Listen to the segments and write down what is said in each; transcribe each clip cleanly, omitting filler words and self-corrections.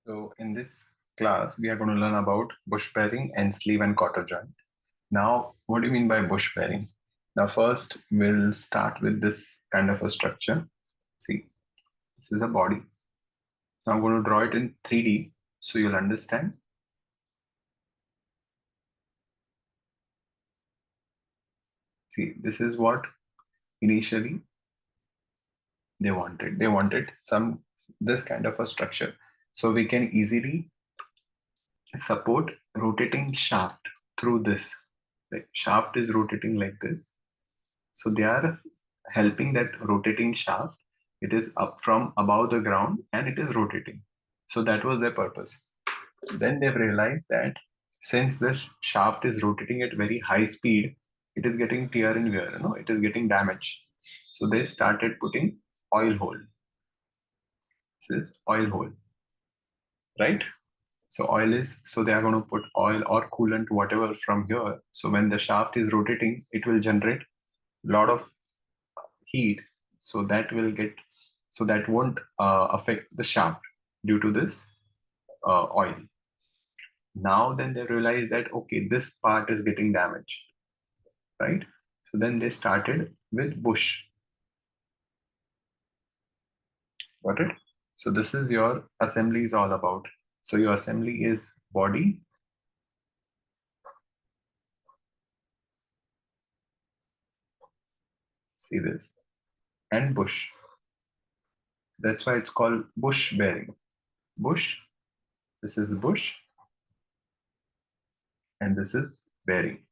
So in this class, we are going to learn about bush bearing and sleeve and cotter joint. Now, what do you mean by bush bearing? Now, first, we'll start with this kind of a structure. See, this is a body. Now, I'm going to draw it in 3D so you'll understand. See, this is what initially they wanted. They wanted this kind of a structure. So we can easily support rotating shaft through this. Like shaft is rotating like this. So they are helping that rotating shaft. It is up from above the ground and it is rotating. So that was their purpose. Then they've realized that since this shaft is rotating at very high speed, it is getting tear and wear, it is getting damaged. So they started putting oil hole. This is oil hole, right? So oil is, so they are going to put oil or coolant, whatever from here. So when the shaft is rotating, it will generate a lot of heat. So that won't affect the shaft due to this oil. Now then they realize that, okay, this part is getting damaged, right? So then they started with bush. Got it? So this is your assembly is all about. So your assembly is body, see this, and bush. That's why it's called bush bearing. Bush, this is bush, and this is bearing.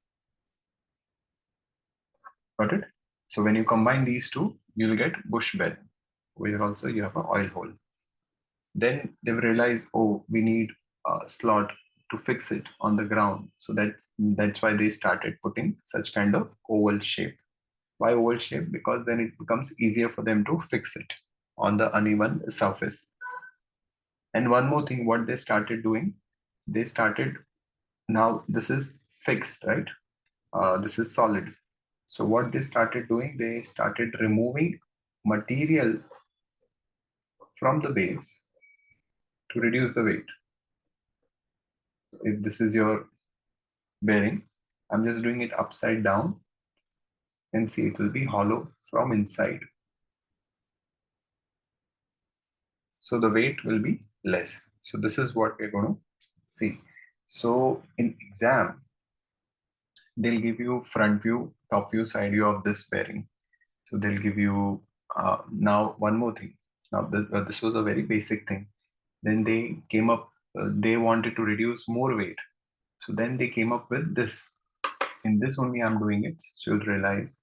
Got it? So when you combine these two, you'll get bush bearing, where also you have an oil hole. Then they realize, oh, we need a slot to fix it on the ground. So that's why they started putting such kind of oval shape. Why oval shape? Because then it becomes easier for them to fix it on the uneven surface. And one more thing, what they started doing, they started, now this is fixed, right? This is solid. So what they started doing, they started removing material from the base to reduce the weight. If this is your bearing, I'm just doing it upside down and see it will be hollow from inside. So the weight will be less. So this is what we're going to see. So in exam, they'll give you front view, top view, side view of this bearing. So they'll give you now one more thing. Now this was a very basic thing. Then they came up, they wanted to reduce more weight. So then they came up with this. In this only I'm doing it. So you'll realize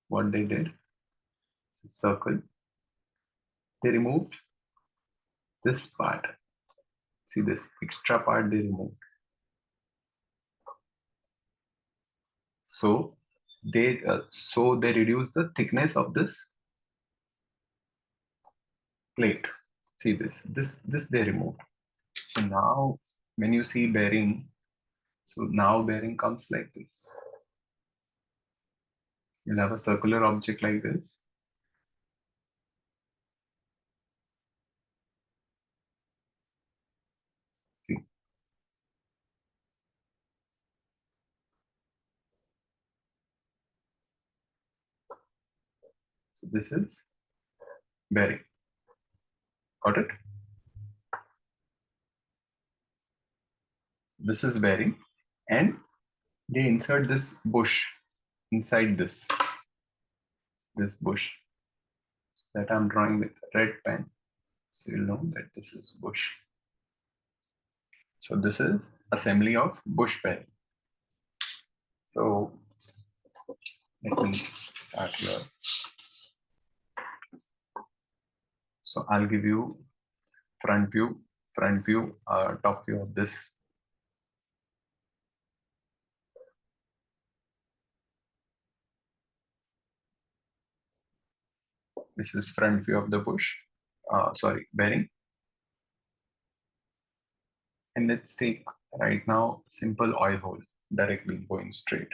what they did. Circle. They removed this part. See this extra part they removed. So they reduce the thickness of this plate. See this they removed. So now when you see bearing, so now bearing comes like this. You'll have a circular object like this. See, so this is bearing. Got it? This is bearing, and they insert this bush inside this bush that I'm drawing with red pen. So you'll know that this is bush. So this is assembly of bush bearing. So let me start here. So I'll give you front view, top view of this. This is front view of the bush, bearing. And let's take right now simple oil hole directly going straight.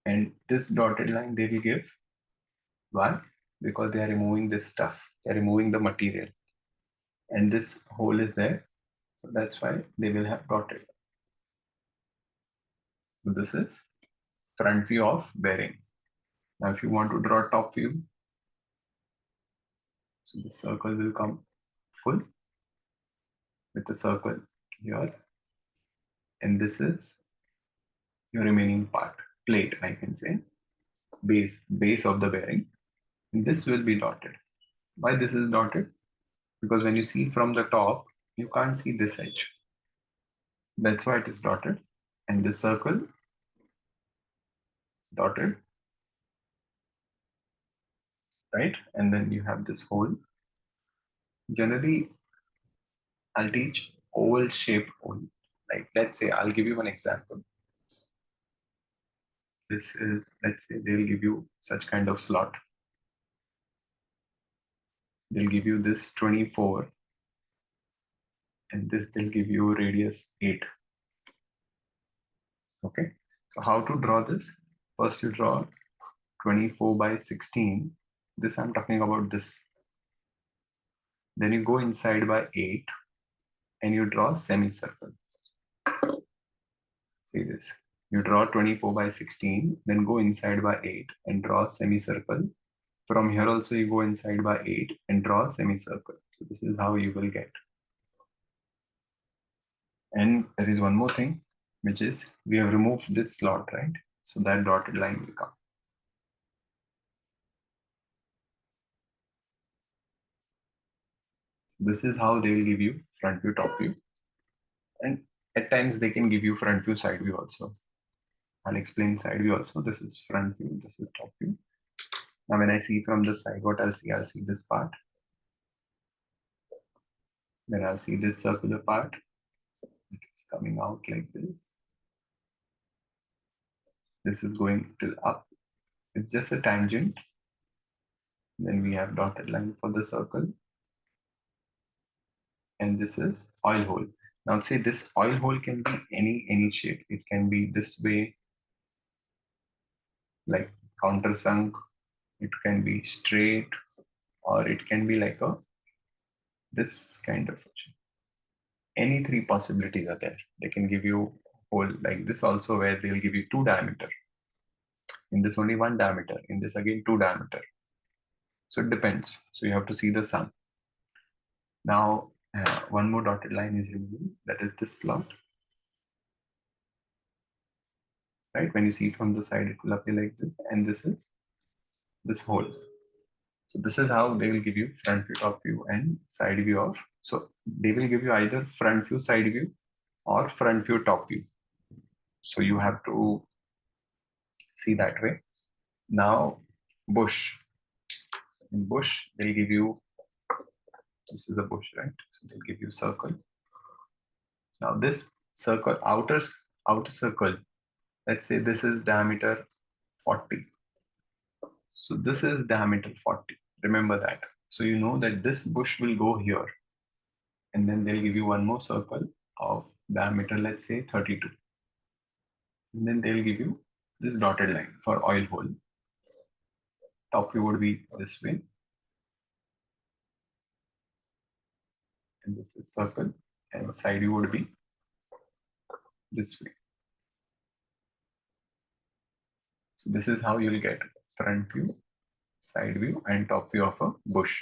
And this dotted line they will give. Why? Because they are removing this stuff. They are removing the material. and this hole is there. So that's why they will have dotted. So this is front view of bearing. Now if you want to draw top view, so the circle will come full with the circle here, and this is your remaining part, plate I can say, base of the bearing. And this will be dotted. Why this is dotted? Because when you see from the top, you can't see this edge. That's why it is dotted. And this circle dotted, right? And then you have this hole. Generally, I'll teach oval shaped hole. Like let's say, I'll give you one example. This is, let's say they'll give you such kind of slot. They'll give you this 24, and this they'll give you radius 8. Okay, so how to draw this? First you draw 24 by 16. This I'm talking about this. Then you go inside by 8 and you draw semicircle. See this. You draw 24 by 16, then go inside by 8 and draw semicircle. From here also you go inside by 8 and draw semicircle. So this is how you will get. And there is one more thing, which is we have removed this slot, right? So that dotted line will come. So this is how they will give you front view, top view. And at times they can give you front view, side view also. I'll explain side view also. This is front view, this is top view. Now when I see from the side, what I'll see this part. Then I'll see this circular part. It's coming out like this. This is going till up. It's just a tangent. Then we have dotted line for the circle. And this is oil hole. Now say this oil hole can be any shape. It can be this way, like countersunk. It can be straight, or it can be like a this kind of shape. Any three possibilities are there. They can give you hole like this also, where they'll give you 2 diameter. In this only 1 diameter. In this again 2 diameter. So it depends. So you have to see the sum. Now one more dotted line is removed. That is this slot. Right? When you see from the side, it will appear like this, and this is this hole. So this is how they will give you front view, top view, and side view of. So they will give you either front view, side view, or front view, top view. So you have to see that way. Now bush. In bush, they'll give you, this is a bush, right? So they'll give you circle. Now this circle, outer circle, let's say this is diameter 40. So this is diameter 40. Remember that. So you know that this bush will go here. And then they'll give you one more circle of diameter, let's say 32. And then they'll give you this dotted line for oil hole. Top view would be this way. And this is circle. And side view would be this way. So this is how you'll get front view, side view, and top view of a bush.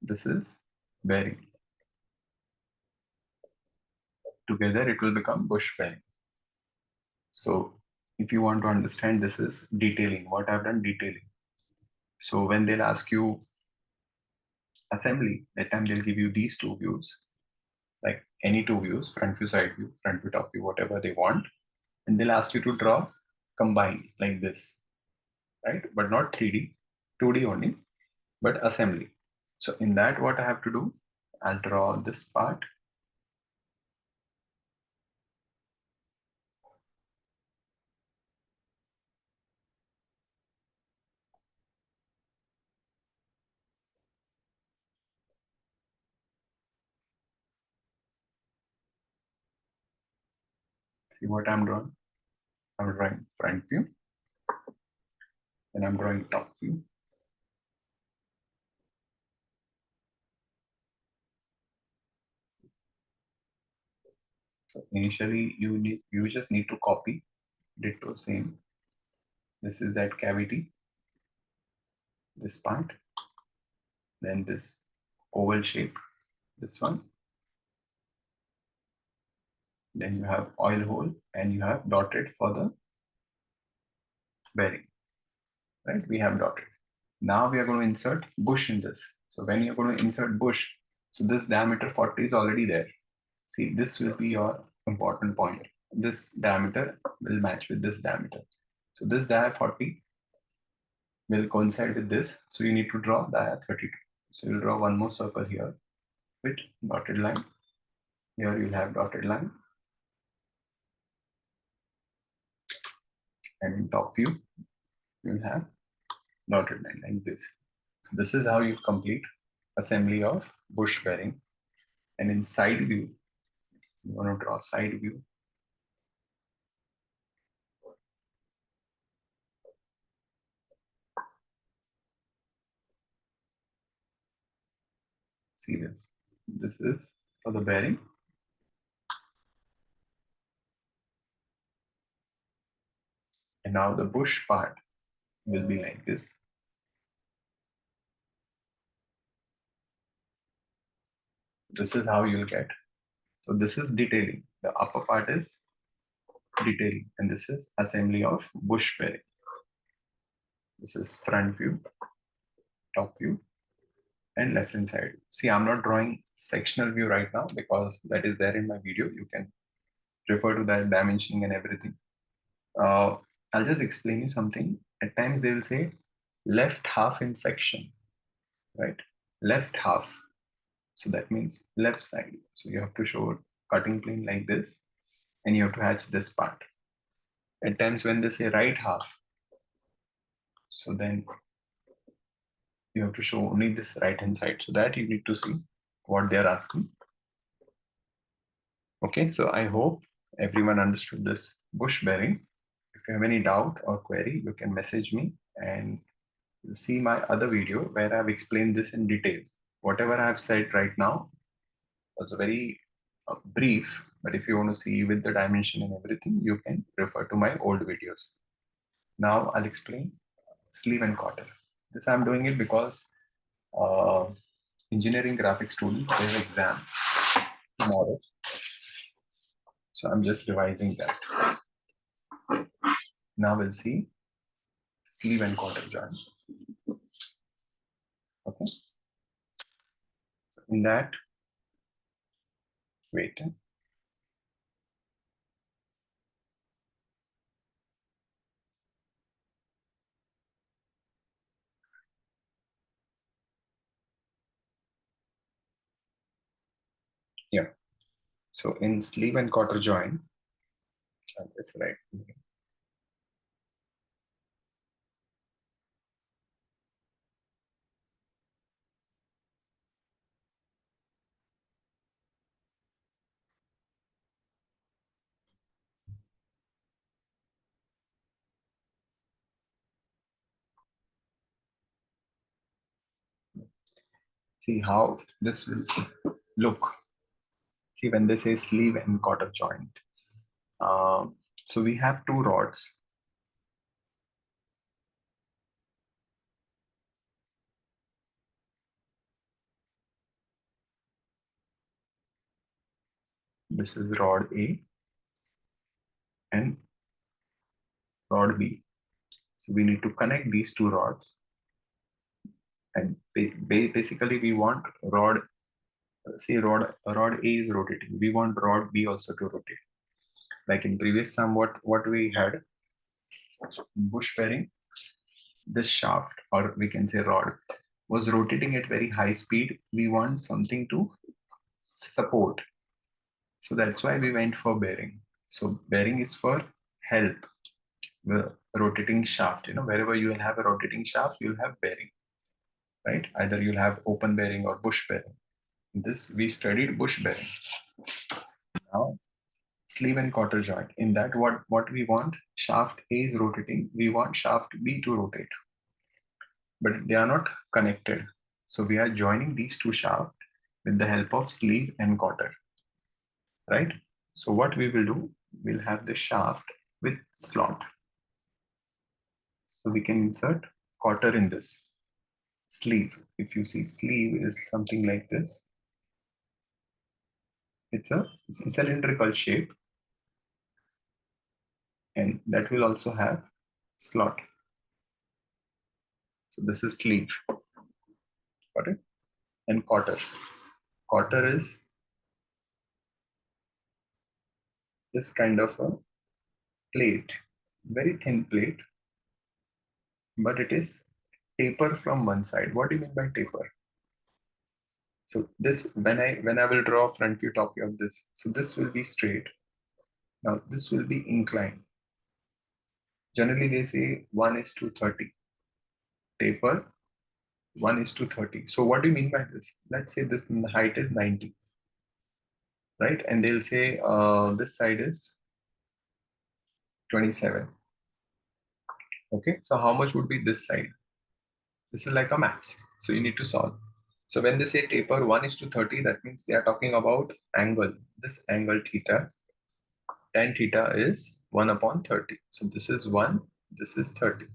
This is bearing. Together it will become bush bearing. So if you want to understand, this is detailing. What I've done, detailing. So when they'll ask you assembly, that time they'll give you these 2 views, like any 2 views, front view, side view, front view, top view, whatever they want. And they'll ask you to draw combine like this, right? But not 3D, 2D only, but assembly. So in that, what I have to do, I'll draw this part. See what I'm drawing? I'm drawing front view, then I'm drawing top view. So initially you just need to copy ditto same. This is that cavity, this part, then this oval shape, this one. Then you have oil hole and you have dotted for the bearing, right? We have dotted. Now we are going to insert bush in this. So when you're going to insert bush, so this diameter 40 is already there. See, this will be your important point. This diameter will match with this diameter. So this dia 40 will coincide with this. So you need to draw dia 32. So you'll draw one more circle here with dotted line. Here you'll have dotted line. And in top view, you'll have dotted line like this. So this is how you complete assembly of bush bearing. And in side view, you want to draw side view. See this. This is for the bearing. And now the bush part will be like this. This is how you'll get. So this is detailing. The upper part is detailing, and this is assembly of bush bearing. This is front view, top view, and left hand side. See, I'm not drawing sectional view right now because that is there in my video. You can refer to that dimensioning and everything. I'll just explain you something. At times they will say left half in section, right? Left half. So that means left side. So you have to show cutting plane like this, and you have to hatch this part. At times when they say right half, so then you have to show only this right hand side. So that you need to see what they are asking. Okay, so I hope everyone understood this bush bearing. If you have any doubt or query, you can message me and see my other video where I've explained this in detail. Whatever I have said right now was very brief, but if you want to see with the dimension and everything, you can refer to my old videos. Now I'll explain sleeve and cotter. This I'm doing it because engineering graphics students, there's exam tomorrow. So I'm just revising that. Now we'll see sleeve and cotter joint. Okay. In that, wait. Yeah. So in sleeve and cotter joint, I'll just write. See how this will look. See when they say sleeve and cotter joint. So we have two rods. This is rod A and rod B. So we need to connect these two rods. And basically we want rod, say rod A is rotating. We want rod B also to rotate. Like in previous sum, what we had, bush bearing, this shaft, or we can say rod, was rotating at very high speed. We want something to support. So that's why we went for bearing. So bearing is for help. The rotating shaft, wherever you will have a rotating shaft, you'll have bearing, right? Either you'll have open bearing or bush bearing. This we studied bush bearing. Now sleeve and cotter joint. In that, what we want, shaft A is rotating. We want shaft B to rotate, but they are not connected. So we are joining these two shafts with the help of sleeve and cotter, right? So what we will do, we'll have the shaft with slot. So we can insert cotter in this. Sleeve. If you see, sleeve is something like this. It's a cylindrical shape, and that will also have slot. So this is sleeve. Got it? And cotter. Cotter is this kind of a plate, very thin plate, but it is taper from one side. What do you mean by taper? So this, when I will draw front view, top view of this, so this will be straight. Now this will be inclined. Generally they say 1:30. Taper 1:30. So what do you mean by this? Let's say this height is 90, right? And they'll say this side is 27. Okay, so how much would be this side? This is like a maths. So you need to solve. So when they say taper 1:30, that means they are talking about angle. This angle theta, tan theta is 1/30. So this is 1, this is 30,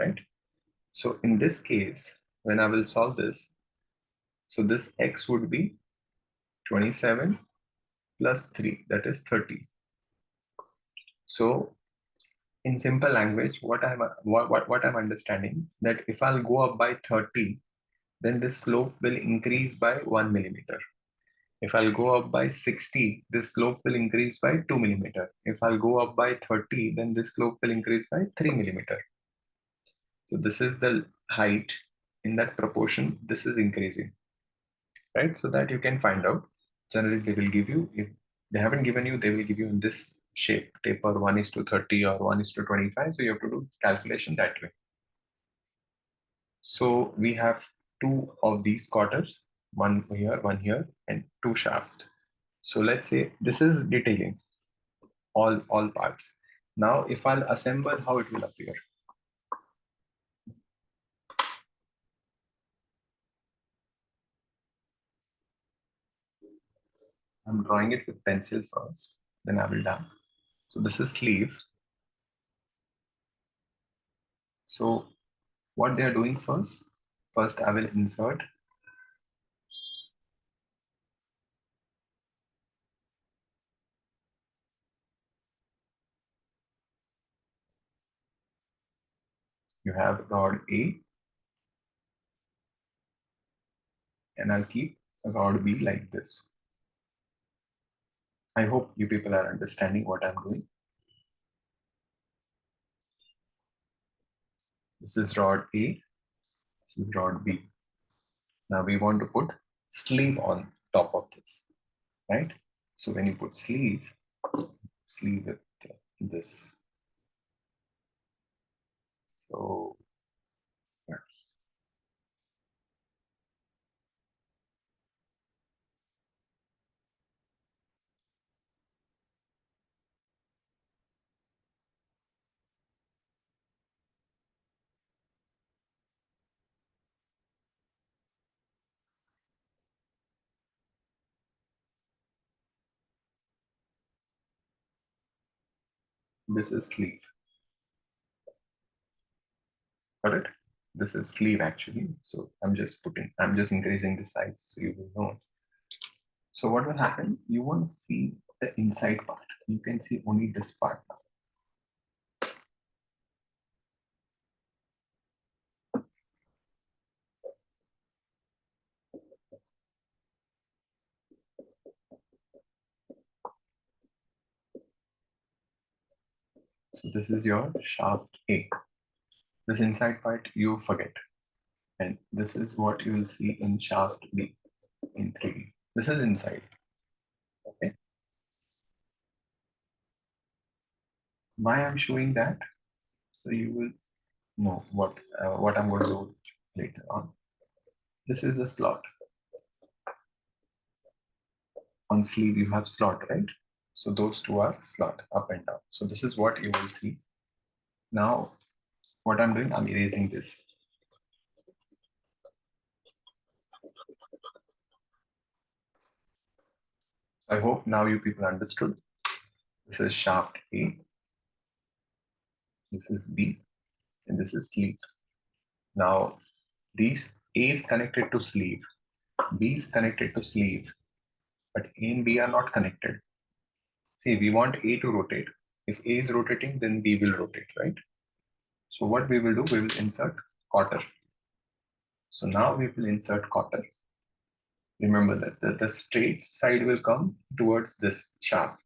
right? So in this case, when I will solve this, so this x would be 27 plus 3, that is 30. So in simple language, what I'm understanding, that if I'll go up by 30, then this slope will increase by 1 millimeter. If I'll go up by 60, this slope will increase by 2 millimeter. If I'll go up by 30, then this slope will increase by 3 millimeter. So this is the height. In that proportion, this is increasing, right? So that you can find out. Generally, they will give you, if they haven't given you, they will give you in this shape, taper 1:30 or 1:25. So you have to do calculation that way. So we have two of these quarters, one here, and two shafts. So let's say this is detailing all parts. Now, if I'll assemble, how it will appear. I'm drawing it with pencil first, then I will done. So this is sleeve. So what they are doing first I will insert you have rod A, and I'll keep rod B like this. I hope you people are understanding what I'm doing. This is rod A, this is rod B. Now we want to put sleeve on top of this, right? So when you put sleeve with this. So yeah, this is sleeve. Got it? This is sleeve actually. So I'm just increasing the size so you will know. So what will happen? You won't see the inside part. You can see only this part now. So this is your shaft A. This inside part you forget. And this is what you will see in shaft B in 3D. This is inside. Okay. Why I'm showing that? So you will know what I'm going to do later on. This is the slot. On sleeve you have slot, right? So those two are slot, up and down. So this is what you will see. Now, what I'm doing, I'm erasing this. I hope now you people understood. This is shaft A, this is B, and this is sleeve. Now, these A is connected to sleeve, B is connected to sleeve, but A and B are not connected. See, we want A to rotate. If A is rotating, then B will rotate, right? So what we will do, we will insert cotter. So now we will insert cotter. Remember that the straight side will come towards this shaft.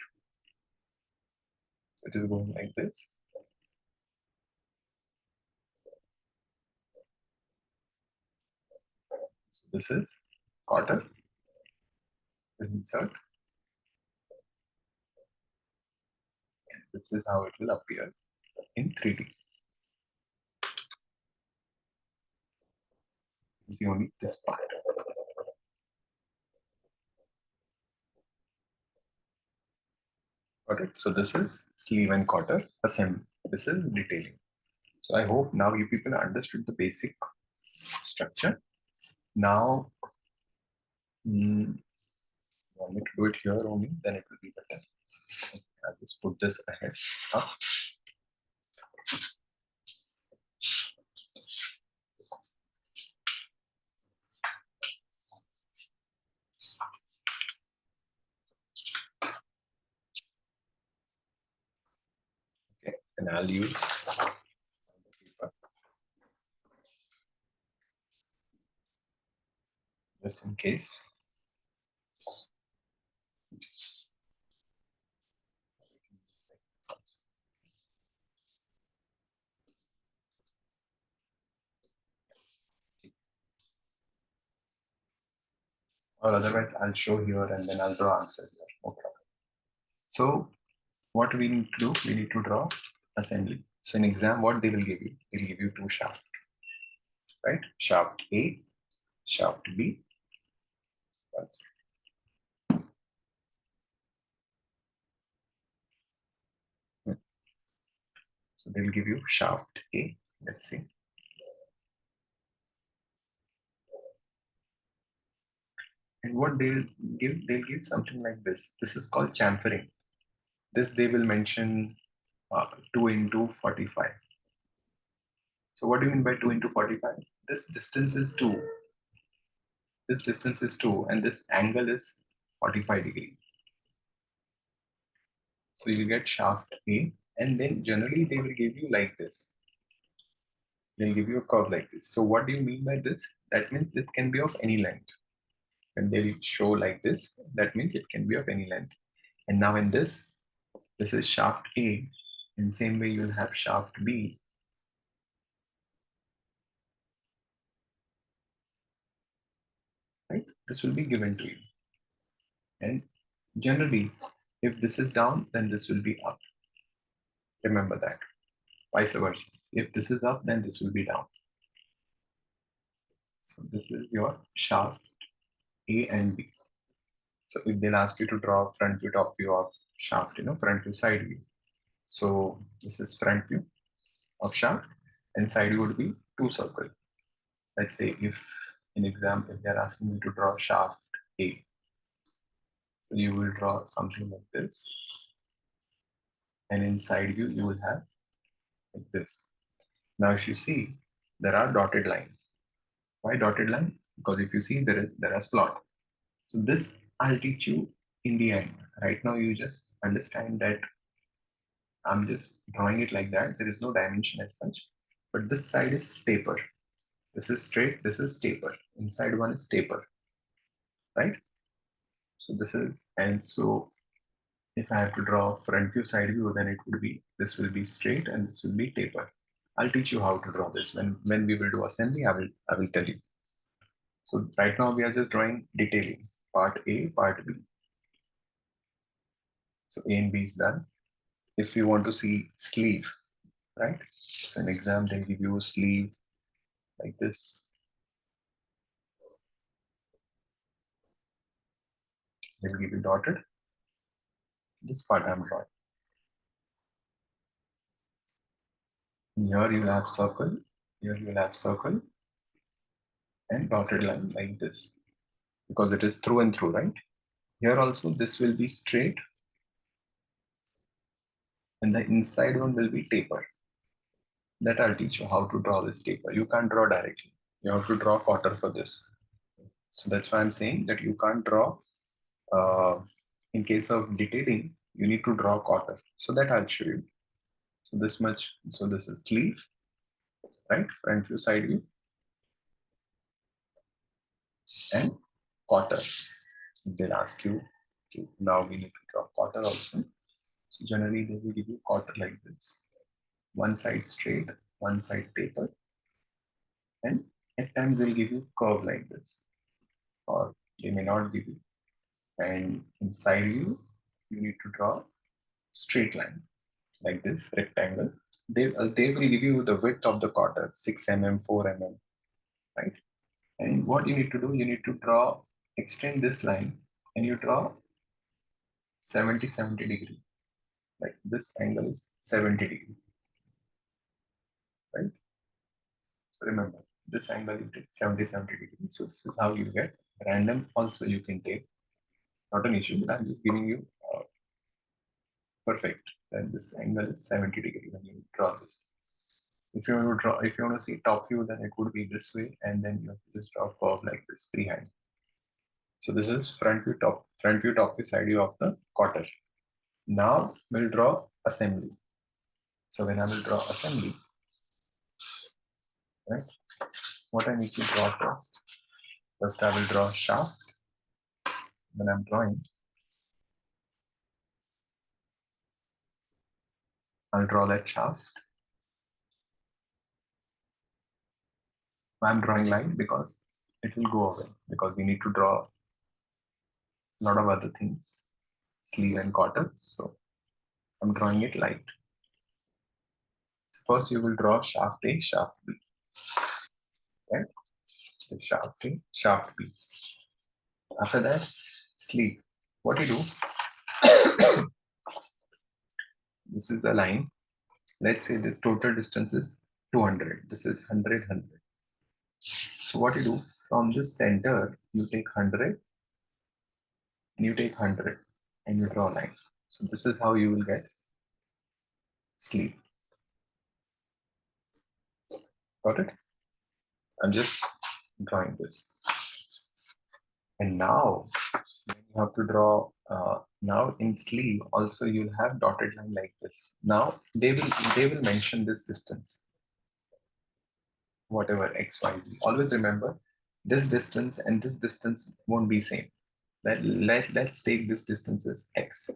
So it is going like this. So this is cotter. Insert. This is how it will appear in 3D. See only this part. Got it? So this is sleeve and cotter assembly. This is detailing. So I hope now you people understood the basic structure. Now, want me to do it here only, then it will be better. I'll just put this ahead up. Okay, and I'll use paper just in case. Or otherwise I'll show here and then I'll draw answer here. Okay. So what we need to do, we need to draw assembly. So in exam, what they will give you? They'll give you two shafts, right? Shaft A, shaft B. That's it. So they'll give you shaft A. Let's see. And what they'll give something like this. This is called chamfering. This they will mention 2 into 45. So what do you mean by 2 into 45? This distance is 2. This distance is 2 and this angle is 45 degree. So you get shaft A and then generally they will give you like this. They'll give you a curve like this. So what do you mean by this? That means it can be of any length. When they show like this, that means it can be of any length. And now in this is shaft A. In same way, you'll have shaft B. Right? This will be given to you. And generally, if this is down, then this will be up. Remember that. Vice versa. If this is up, then this will be down. So this is your shaft A and B. So if they'll ask you to draw front view, top view of shaft, front view, side view. So this is front view of shaft and side view would be two circles. Let's say if in exam, if they're asking you to draw shaft A, so you will draw something like this. And inside view, you will have like this. Now, if you see, there are dotted lines. Why dotted line? Because if you see, there are slot. So this I'll teach you in the end. Right now, you just understand that I'm just drawing it like that. There is no dimension as such. But this side is taper. This is straight, this is taper. Inside one is taper, right? So this is, and so if I have to draw front view, side view, then it would be, this will be straight and this will be taper. I'll teach you how to draw this. When we will do assembly, I will tell you. So right now we are just drawing detailing, part A, part B. So A and B is done. If you want to see sleeve, right? So in exam, they give you a sleeve like this. They'll give you dotted. This part I'm drawing. Here you'll have circle, here you'll have circle and dotted line like this because it is through and through, right? Here also this will be straight and the inside one will be taper. That I'll teach you how to draw this taper. You can't draw directly. You have to draw cotter for this. So that's why I'm saying that you can't draw. In case of detailing, you need to draw cotter. So that I'll show you. So this much. So this is sleeve, right? Front view, side view, and cotter. They'll ask you to, now we need to draw cotter also. So generally they will give you cotter like this. One side straight, one side taper, and at times they'll give you curve like this, or they may not give you. And inside you need to draw straight line like this, rectangle. They will give you the width of the cotter, 6 mm, 4 mm, right? And what you need to do, you need to draw, extend this line, and you draw 70 degree. Like this angle is 70 degree, right? So remember, this angle you take 70 degree. So this is how you get random. Also, you can take, not an issue, but I'm just giving you perfect. Then this angle is 70 degree when you draw this. If you want to draw, if you want to see top view, then it would be this way, and then you have to just draw curve like this freehand. So this is front view, top view, side view of the cotter. Now we'll draw assembly. So when I will draw assembly, right? What I need to draw first? First I will draw shaft. When I'm drawing, I'll draw that shaft. I'm drawing line because it will go away, because we need to draw a lot of other things, sleeve and cotter. So I'm drawing it light. First you will draw shaft A, shaft B, right? So shaft A, shaft B. After that, sleeve. What you do, this is the line. Let's say this total distance is 200. This is 100, 100. So what you do, from this center, you take 100 and you take 100 and you draw a line. So this is how you will get sleeve. Got it? I'm just drawing this. And now you have to draw, now in sleeve also you'll have dotted line like this. Now they will mention this distance, whatever x, y, z. Always remember, this distance and this distance won't be same. Let's take this distance as x.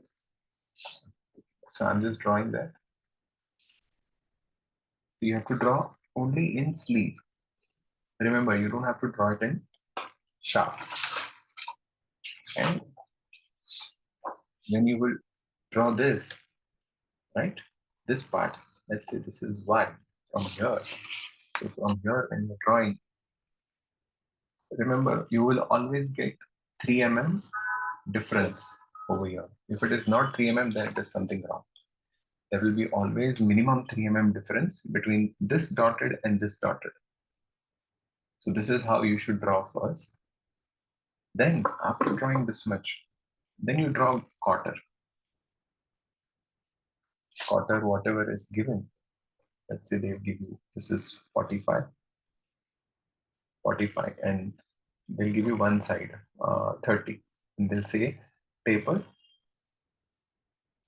So I'm just drawing that. So you have to draw only in sleeve. Remember, you don't have to draw it in shaft. And when you will draw this, right? This part, let's say this is y from here. So from here, when you're drawing, remember, you will always get 3 mm difference over here. If it is not 3 mm, then it is something wrong. There will be always minimum 3 mm difference between this dotted and this dotted. So this is how you should draw first. Then after drawing this much, then you draw cotter. Cotter, whatever is given. Let's say they give you, this is 45, 45, and they'll give you one side, 30. And they'll say taper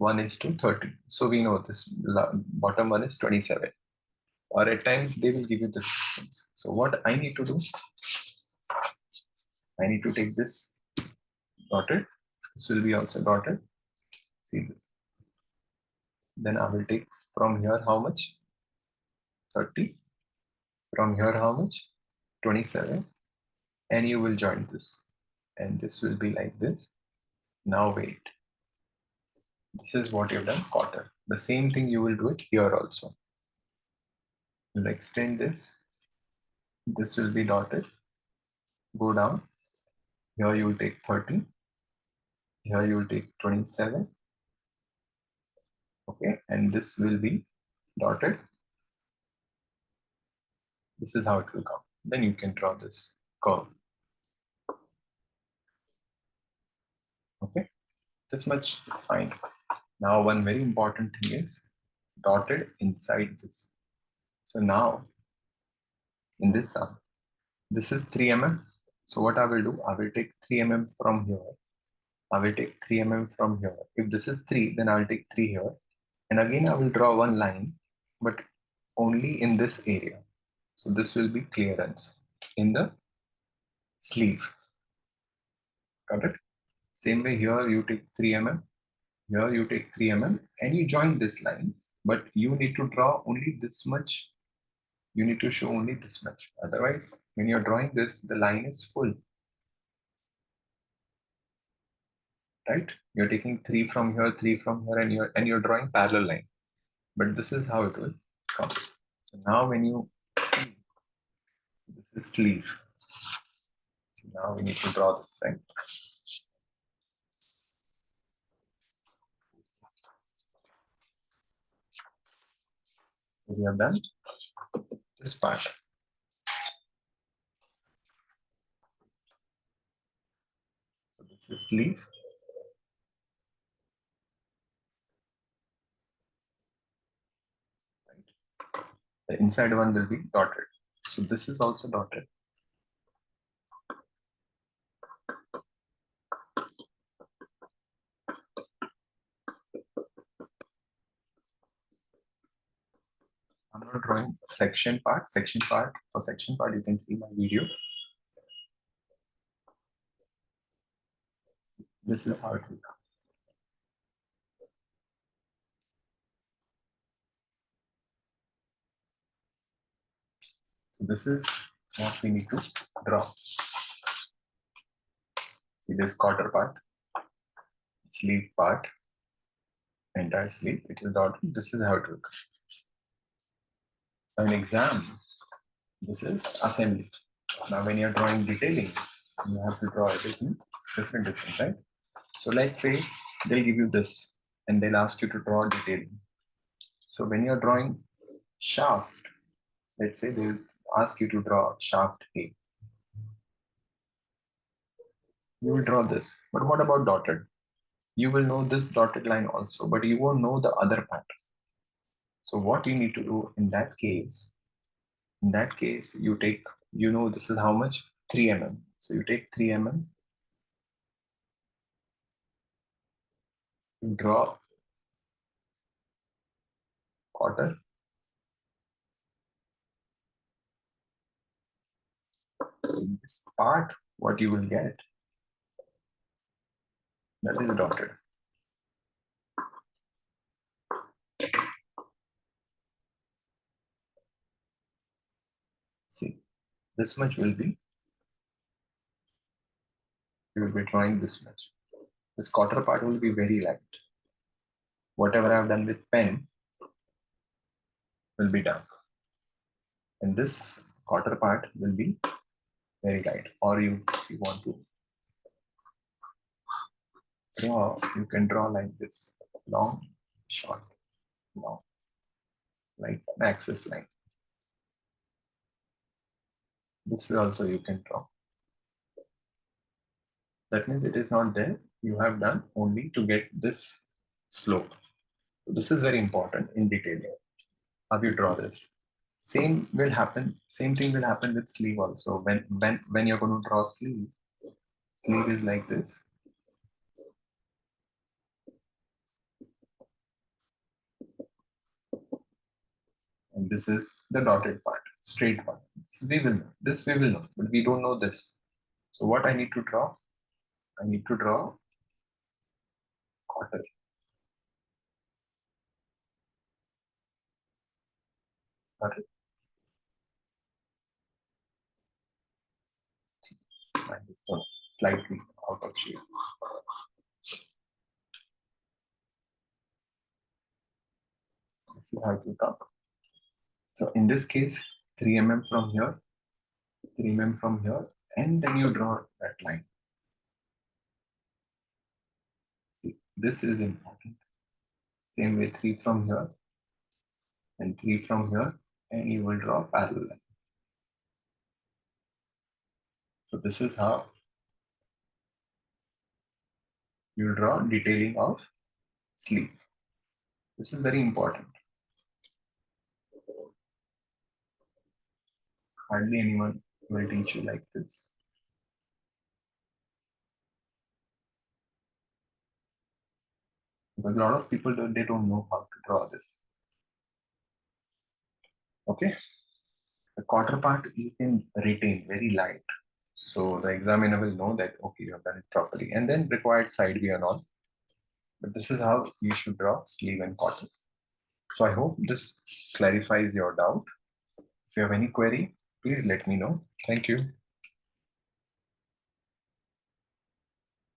1:30. So we know this bottom one is 27. Or at times they will give you this distance. So what I need to do, I need to take this dotted. This will be also dotted. See this. Then I will take from here how much? 30. From here how much? 27. And you will join this. And this will be like this. Now wait. This is what you've done, cotter. The same thing you will do it here also. You'll extend this. This will be dotted. Go down. Here you will take 30. Here you will take 27. Okay, and this will be dotted. This is how it will come. Then you can draw this curve. This much is fine. Now one very important thing is dotted inside this. So now in this sum, this is 3 mm. So what I will do, I will take 3 mm from here. I will take 3 mm from here. If this is 3, then I will take 3 here. And again, I will draw one line, but only in this area. So this will be clearance in the sleeve. Got it? Same way here, you take 3 mm. Here you take 3 mm and you join this line. But you need to draw only this much. You need to show only this much. Otherwise, when you're drawing this, the line is full. Right? You're taking 3 from here, 3 from here, and you're drawing parallel line. But this is how it will come. So now when you see, this is sleeve. So now we need to draw this, right? So we have done this part. So this is sleeve. Right? The inside one will be dotted. So this is also dotted. I'm not drawing section part. For section part, you can see my video. This is how it will come. So this is what we need to draw. See this cotter part, sleeve part, entire sleeve, it is dotted. This is how it will come. Now in exam, this is assembly. Now when you're drawing detailing, you have to draw everything different, right? So let's say they'll give you this and they'll ask you to draw detailing. So when you're drawing shaft, let's say they'll ask you to draw shaft A. You will draw this. But what about dotted? You will know this dotted line also, but you won't know the other part. So what you need to do in that case, you take, you know, this is how much? 3 mm. So you take 3 mm, you draw cotter. In this part, what you will get, that is dotted. See, this much will be, you will be drawing this much. This cotter part will be very light. Whatever I have done with pen will be dark. And this cotter part will be very light. Or if you want to draw, you can draw like this, long, short, long, like an axis line. This way also you can draw. That means it is not there. You have done only to get this slope. So this is very important in detailing. How you draw this. Same thing will happen with sleeve also. When you're going to draw sleeve is like this. And this is the dotted part, straight part. This we will know, but we don't know this. So what I need to draw? I need to draw cotter. Got it? And this one slightly out of shape. This is how it will come. So in this case, 3 mm from here, 3 mm from here, and then you draw that line. See, this is important. Same way, 3 from here and 3 from here, and you will draw parallel line. So this is how you'll draw detailing of sleeve. This is very important. Hardly anyone will teach you like this. Because a lot of people they don't know how to draw this. Okay, the quarter part you can retain very light. So the examiner will know that okay, you have done it properly, and then required side view and all. But this is how you should draw sleeve and quarter. So I hope this clarifies your doubt. If you have any query, please let me know. Thank you.